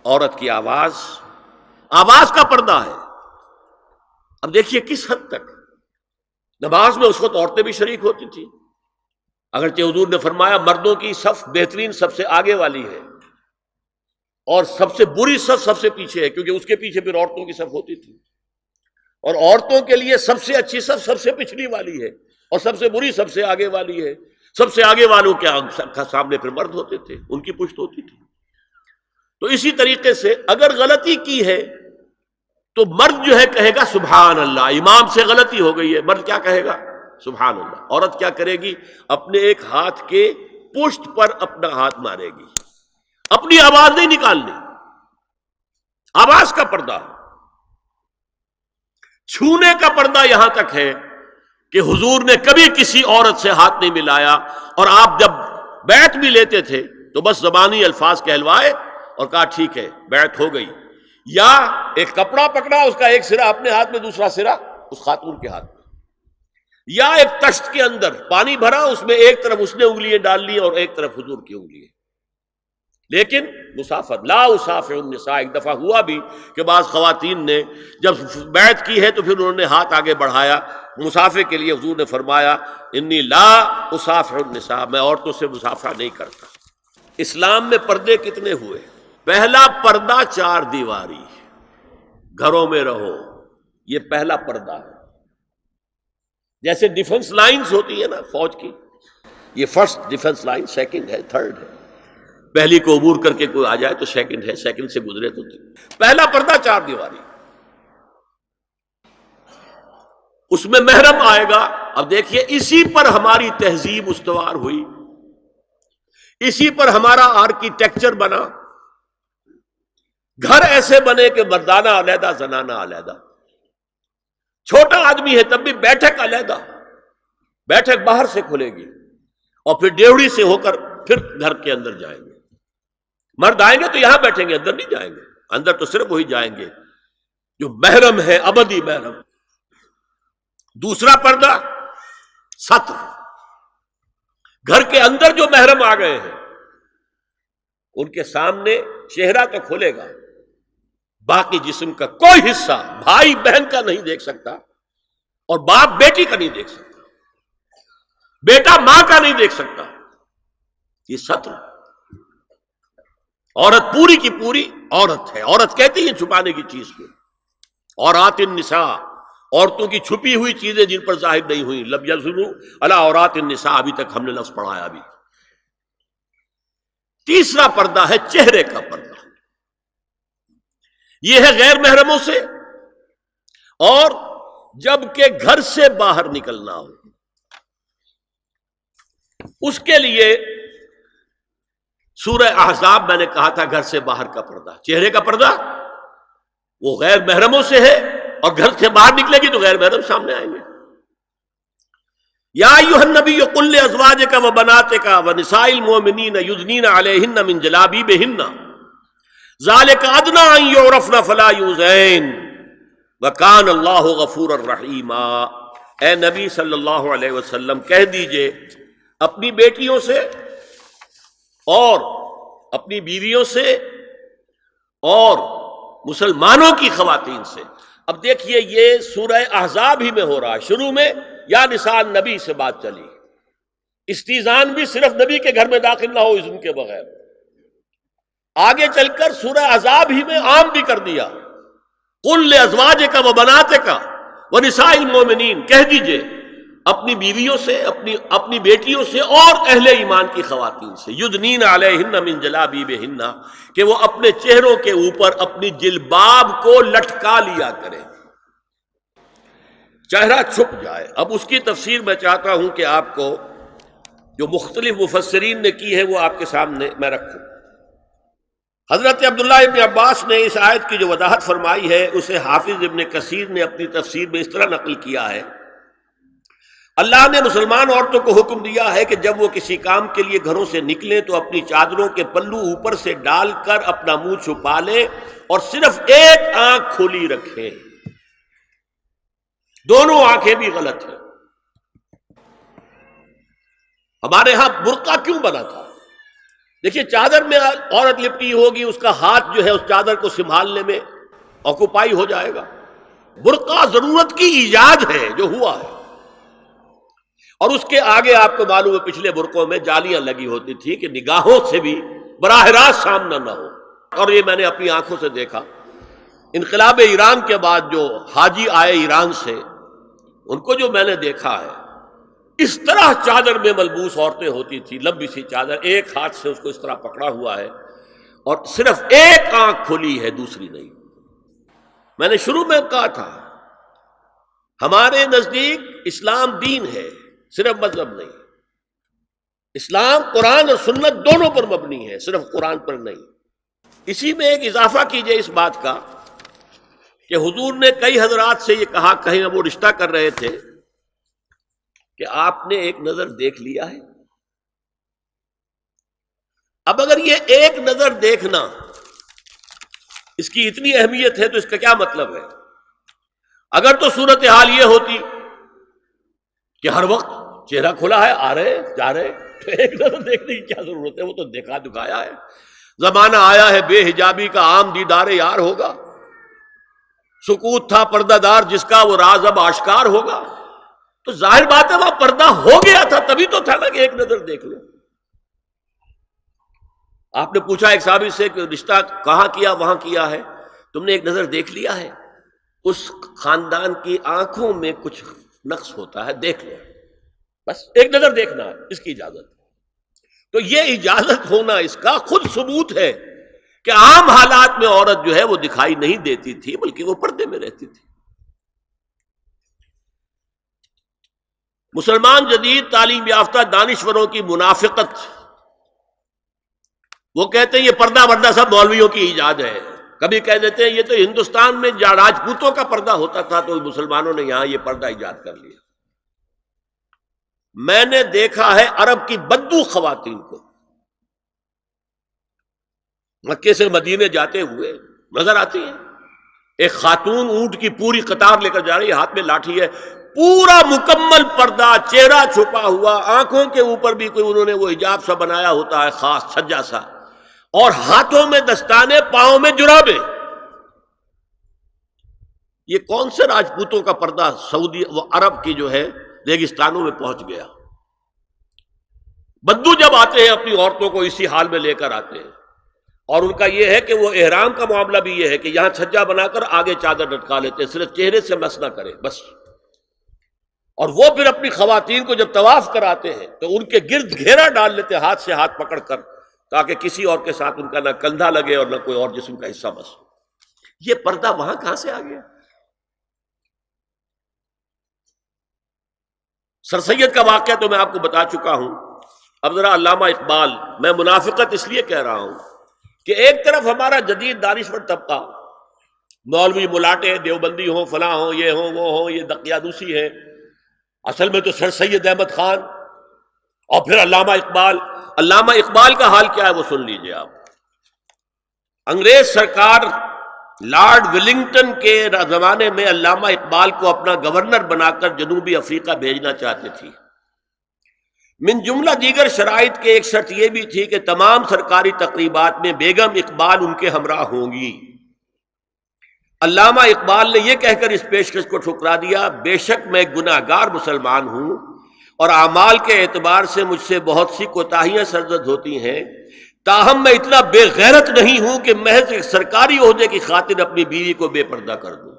عورت کی آواز کا پردہ ہے۔ اب دیکھیے کس حد تک نماز میں اس وقت عورتیں بھی شریک ہوتی تھیں، اگرچہ حضور نے فرمایا مردوں کی صف بہترین سب سے آگے والی ہے اور سب سے بری صف سب سے پیچھے ہے، کیونکہ اس کے پیچھے پھر عورتوں کی صف ہوتی تھی، اور عورتوں کے لیے سب سے اچھی صف سب سے پچھلی والی ہے اور سب سے بری سب سے آگے والی ہے۔ سب سے آگے والوں کے سامنے پھر مرد ہوتے تھے، ان کی پشت ہوتی تھی۔ تو اسی طریقے سے اگر غلطی کی ہے تو مرد جو ہے کہے گا سبحان اللہ، امام سے غلطی ہو گئی ہے، مرد کیا کہے گا؟ سبحان اللہ۔ عورت کیا کرے گی؟ اپنے ایک ہاتھ کے پشت پر اپنا ہاتھ مارے گی، اپنی آواز نہیں نکالنی، آواز کا پردہ۔ چھونے کا پردہ یہاں تک ہے کہ حضور نے کبھی کسی عورت سے ہاتھ نہیں ملایا، اور آپ جب بیعت بھی لیتے تھے تو بس زبانی الفاظ کہلوائے اور کہا ٹھیک ہے بیعت ہو گئی، یا ایک کپڑا پکڑا، اس کا ایک سرا اپنے ہاتھ میں دوسرا سرا اس خاتون کے ہاتھ میں، یا ایک تشت کے اندر پانی بھرا، اس میں ایک طرف اس نے انگلیاں ڈال لی اور ایک طرف حضور کی انگلیاں، لیکن مسافر لا اسافر النساء۔ ایک دفعہ ہوا بھی کہ بعض خواتین نے جب بیعت کی ہے تو پھر انہوں نے ہاتھ آگے بڑھایا مسافر کے لیے، حضور نے فرمایا انی لا اسافر النساء، میں عورتوں سے مسافرہ نہیں کرتا۔ اسلام میں پردے کتنے ہوئے؟ پہلا پردہ 4 دیواری، گھروں میں رہو، یہ پہلا پردہ ہے۔ جیسے ڈیفنس لائنز ہوتی ہے نا فوج کی، یہ فرسٹ ڈیفنس لائن، سیکنڈ ہے، تھرڈ ہے، پہلی کو عبور کر کے کوئی آ جائے تو سیکنڈ ہے، سیکنڈ سے گزرے تو پہلا پردہ 4 دیواری، اس میں محرم آئے گا۔ اب دیکھیے اسی پر ہماری تہذیب استوار ہوئی، اسی پر ہمارا آرکیٹیکچر بنا، گھر ایسے بنے کہ مردانہ علیحدہ زنانہ علیحدہ، چھوٹا آدمی ہے تب بھی بیٹھک علیحدہ، بیٹھک باہر سے کھلے گی اور پھر ڈیوڑی سے ہو کر پھر گھر کے اندر جائیں گے، مرد آئیں گے تو یہاں بیٹھیں گے، اندر نہیں جائیں گے، اندر تو صرف وہی جائیں گے جو محرم ہے، ابدی محرم۔ دوسرا پردہ ستر، گھر کے اندر جو محرم آ گئے ہیں ان کے سامنے چہرہ تو کھلے گا، باقی جسم کا کوئی حصہ بھائی بہن کا نہیں دیکھ سکتا، اور باپ بیٹی کا نہیں دیکھ سکتا، بیٹا ماں کا نہیں دیکھ سکتا، یہ ستر۔ عورت پوری کی پوری عورت ہے، عورت کہتی ہے چھپانے کی چیز کو، عورات النساء، عورتوں کی چھپی ہوئی چیزیں جن پر ظاہر نہیں ہوئی، لم یظہروا علی عورات النساء، ابھی تک ہم نے لفظ پڑھایا بھی۔ تیسرا پردہ ہے چہرے کا پردہ، یہ ہے غیر محرموں سے، اور جب کہ گھر سے باہر نکلنا ہو اس کے لیے سورہ احزاب میں نے کہا تھا گھر سے باہر کا پردہ، چہرے کا پردہ وہ غیر محرموں سے ہے، اور گھر سے باہر نکلے گی تو غیر محرم سامنے آئیں گے۔ یا ایھا النبی قل لازواجک وبناتک ونساء المؤمنین یدنین علیہن من جلابیبہن ذالک ادنی ان یعرفن فلا یؤذین وکان اللہ غفورا رحیما۔ اے نبی صلی اللہ علیہ وسلم کہہ دیجئے اپنی بیٹیوں سے اور اپنی بیویوں سے اور مسلمانوں کی خواتین سے۔ اب دیکھیے یہ سورہ احزاب ہی میں ہو رہا ہے، شروع میں یا نساء نبی سے بات چلی، استیزان بھی صرف نبی کے گھر میں داخل نہ ہو اذن کے بغیر، آگے چل کر سورہ احزاب ہی میں عام بھی کر دیا، قل لازواجک وبناتک ونساء المؤمنین، کہہ دیجئے اپنی بیویوں سے، اپنی بیٹیوں سے اور اہل ایمان کی خواتین سے، یدنین علیہن من جلابیبہن، کہ وہ اپنے چہروں کے اوپر اپنی جلباب کو لٹکا لیا کریں، چہرہ چھپ جائے۔ اب اس کی تفسیر میں چاہتا ہوں کہ آپ کو جو مختلف مفسرین نے کی ہے وہ آپ کے سامنے میں رکھوں۔ حضرت عبداللہ ابن عباس نے اس آیت کی جو وضاحت فرمائی ہے اسے حافظ ابن کثیر نے اپنی تفسیر میں اس طرح نقل کیا ہے، اللہ نے مسلمان عورتوں کو حکم دیا ہے کہ جب وہ کسی کام کے لیے گھروں سے نکلیں تو اپنی چادروں کے پلو اوپر سے ڈال کر اپنا منہ چھپا لیں اور صرف ایک آنکھ کھلی رکھیں، دونوں آنکھیں بھی غلط ہیں۔ ہمارے ہاں برقع کیوں بنا تھا؟ دیکھیے چادر میں عورت لپٹی ہوگی، اس کا ہاتھ جو ہے اس چادر کو سنبھالنے میں آکوپائی ہو جائے گا۔ برقع ضرورت کی ایجاد ہے جو ہوا ہے، اور اس کے آگے آپ کو معلوم ہے پچھلے برقعوں میں جالیاں لگی ہوتی تھی کہ نگاہوں سے بھی براہ راست سامنا نہ ہو۔ اور یہ میں نے اپنی آنکھوں سے دیکھا، انقلاب ایران کے بعد جو حاجی آئے ایران سے، ان کو جو میں نے دیکھا ہے، اس طرح چادر میں ملبوس عورتیں ہوتی تھی، لمبی سی چادر، ایک ہاتھ سے اس کو اس طرح پکڑا ہوا ہے اور صرف ایک آنکھ کھلی ہے، دوسری نہیں۔ میں نے شروع میں کہا تھا ہمارے نزدیک اسلام دین ہے، صرف مذہب نہیں۔ اسلام قرآن اور سنت دونوں پر مبنی ہے، صرف قرآن پر نہیں۔ اسی میں ایک اضافہ کیجئے اس بات کا کہ حضور نے کئی حضرات سے یہ کہا، کہیں وہ رشتہ کر رہے تھے، کہ آپ نے ایک نظر دیکھ لیا ہے۔ اب اگر یہ ایک نظر دیکھنا اس کی اتنی اہمیت ہے تو اس کا کیا مطلب ہے؟ اگر تو صورتحال یہ ہوتی کہ ہر وقت چہرہ کھلا ہے، آ رہے جا رہے، تو ایک نظر دیکھنے کی کیا ضرورت ہے؟ وہ تو دیکھا دکھایا ہے۔ زمانہ آیا ہے بے حجابی کا، عام دیدار یار ہوگا۔ سکوت تھا پردہ دار جس کا، وہ راز اب آشکار ہوگا۔ تو ظاہر بات ہے وہاں پردہ ہو گیا تھا، تبھی تو تھا نا کہ ایک نظر دیکھ لو۔ آپ نے پوچھا ایک صحابی سے کہ رشتہ کہاں کیا؟ وہاں کیا ہے، تم نے ایک نظر دیکھ لیا ہے؟ اس خاندان کی آنکھوں میں کچھ نقص ہوتا ہے، دیکھ لو، بس ایک نظر دیکھنا ہے، اس کی اجازت۔ تو یہ اجازت ہونا اس کا خود ثبوت ہے کہ عام حالات میں عورت جو ہے وہ دکھائی نہیں دیتی تھی، بلکہ وہ پردے میں رہتی تھی۔ مسلمان جدید تعلیم یافتہ دانشوروں کی منافقت، وہ کہتے ہیں یہ پردہ وردہ سب مولویوں کی ایجاد ہے۔ کبھی کہہ دیتے ہیں یہ تو ہندوستان میں راجپوتوں کا پردہ ہوتا تھا تو مسلمانوں نے یہاں یہ پردہ ایجاد کر لیا۔ میں نے دیکھا ہے عرب کی بدو خواتین کو مکے سے مدینے جاتے ہوئے نظر آتی ہیں۔ ایک خاتون اونٹ کی پوری قطار لے کر جا رہی ہے، ہاتھ میں لاٹھی ہے، پورا مکمل پردہ، چہرہ چھپا ہوا، آنکھوں کے اوپر بھی کوئی انہوں نے وہ حجاب سا بنایا ہوتا ہے خاص چھجا سا، اور ہاتھوں میں دستانے، پاؤں میں جرابے۔ یہ کون سے راجپوتوں کا پردہ سعودی و عرب کی جو ہے ریگستانوں میں پہنچ گیا؟ بدو جب آتے ہیں اپنی عورتوں کو اسی حال میں لے کر آتے ہیں، اور ان کا یہ ہے کہ وہ احرام کا معاملہ بھی یہ ہے کہ یہاں چھجا بنا کر آگے چادر لٹکا لیتے ہیں، صرف چہرے سے مس نہ کرے بس۔ اور وہ پھر اپنی خواتین کو جب طواف کراتے ہیں تو ان کے گرد گھیرا ڈال لیتے ہیں، ہاتھ سے ہاتھ پکڑ کر، تاکہ کسی اور کے ساتھ ان کا نہ کندھا لگے اور نہ کوئی اور جسم کا حصہ بس۔ یہ پردہ وہاں کہاں سے آ گیا؟ سر سید کا واقعہ تو میں آپ کو بتا چکا ہوں۔ اب ذرا علامہ اقبال، میں منافقت اس لیے کہہ رہا ہوں کہ ایک طرف ہمارا جدید دانشور طبقہ، مولوی ملاٹے دیوبندی ہوں، فلاں ہوں، یہ ہوں وہ ہوں، یہ دقیانوسی ہے، اصل میں تو سر سید احمد خان، اور پھر علامہ اقبال۔ علامہ اقبال کا حال کیا ہے وہ سن لیجئے آپ۔ انگریز سرکار لارڈ ولنگٹن کے زمانے میں علامہ اقبال کو اپنا گورنر بنا کر جنوبی افریقہ بھیجنا چاہتے تھی۔ من جملہ دیگر شرائط کے ایک شرط یہ بھی تھی کہ تمام سرکاری تقریبات میں بیگم اقبال ان کے ہمراہ ہوں گی۔ علامہ اقبال نے یہ کہہ کر اس پیشکش کو ٹھکرا دیا، بے شک میں گناہگار مسلمان ہوں اور اعمال کے اعتبار سے مجھ سے بہت سی کوتاہیاں سرزد ہوتی ہیں، تاہم میں اتنا بے غیرت نہیں ہوں کہ محض ایک سرکاری عہدے کی خاطر اپنی بیوی کو بے پردہ کر دوں۔